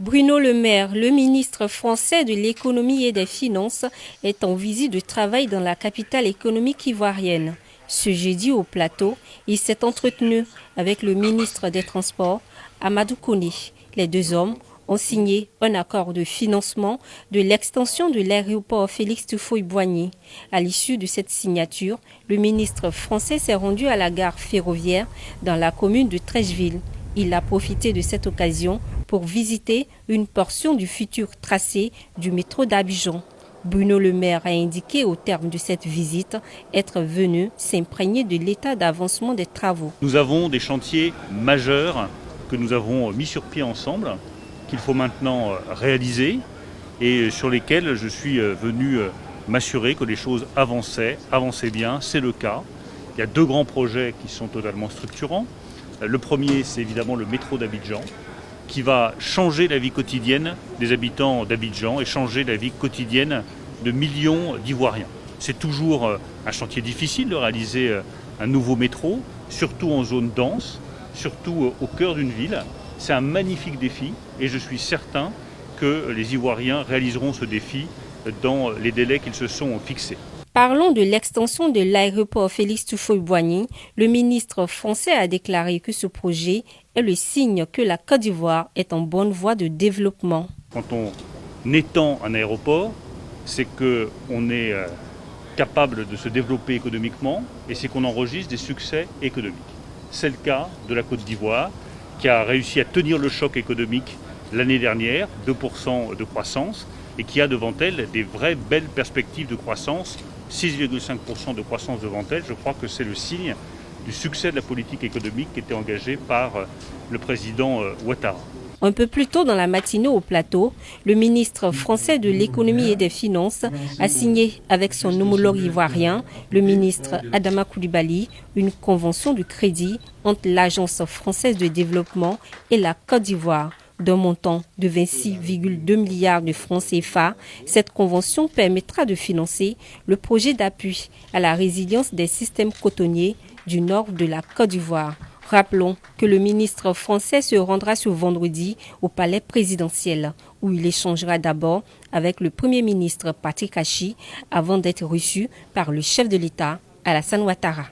Bruno Le Maire, le ministre français de l'économie et des finances, est en visite de travail dans la capitale économique ivoirienne. Ce jeudi au plateau, il s'est entretenu avec le ministre des Transports, Amadou Koné. Les deux hommes ont signé un accord de financement de l'extension de l'aéroport Félix Houphouët-Boigny. À l'issue de cette signature, le ministre français s'est rendu à la gare ferroviaire dans la commune de Treichville. Il a profité de cette occasion pour visiter une portion du futur tracé du métro d'Abidjan. Bruno Le Maire a indiqué au terme de cette visite être venu s'imprégner de l'état d'avancement des travaux. Nous avons des chantiers majeurs que nous avons mis sur pied ensemble, qu'il faut maintenant réaliser et sur lesquels je suis venu m'assurer que les choses avançaient bien, c'est le cas. Il y a deux grands projets qui sont totalement structurants. Le premier, c'est évidemment le métro d'Abidjan, qui va changer la vie quotidienne des habitants d'Abidjan et changer la vie quotidienne de millions d'Ivoiriens. C'est toujours un chantier difficile de réaliser un nouveau métro, surtout en zone dense, surtout au cœur d'une ville. C'est un magnifique défi et je suis certain que les Ivoiriens réaliseront ce défi dans les délais qu'ils se sont fixés. Parlons de l'extension de l'aéroport Félix Houphouët-Boigny. Le ministre français a déclaré que ce projet est le signe que la Côte d'Ivoire est en bonne voie de développement. Quand on étend un aéroport, c'est qu'on est capable de se développer économiquement et c'est qu'on enregistre des succès économiques. C'est le cas de la Côte d'Ivoire qui a réussi à tenir le choc économique l'année dernière, 2% de croissance, et qui a devant elle des vraies belles perspectives de croissance, 6,5% de croissance devant elle. Je crois que c'est le signe du succès de la politique économique qui était engagée par le président Ouattara. Un peu plus tôt dans la matinée au plateau, le ministre français de l'économie et des finances a signé avec son homologue ivoirien, le ministre Adama Coulibaly, une convention de crédit entre l'Agence française de développement et la Côte d'Ivoire. D'un montant de 26,2 milliards de francs CFA, cette convention permettra de financer le projet d'appui à la résilience des systèmes cotonniers du nord de la Côte d'Ivoire. Rappelons que le ministre français se rendra ce vendredi au palais présidentiel, où il échangera d'abord avec le Premier ministre Patrick Achi avant d'être reçu par le chef de l'État, Alassane Ouattara.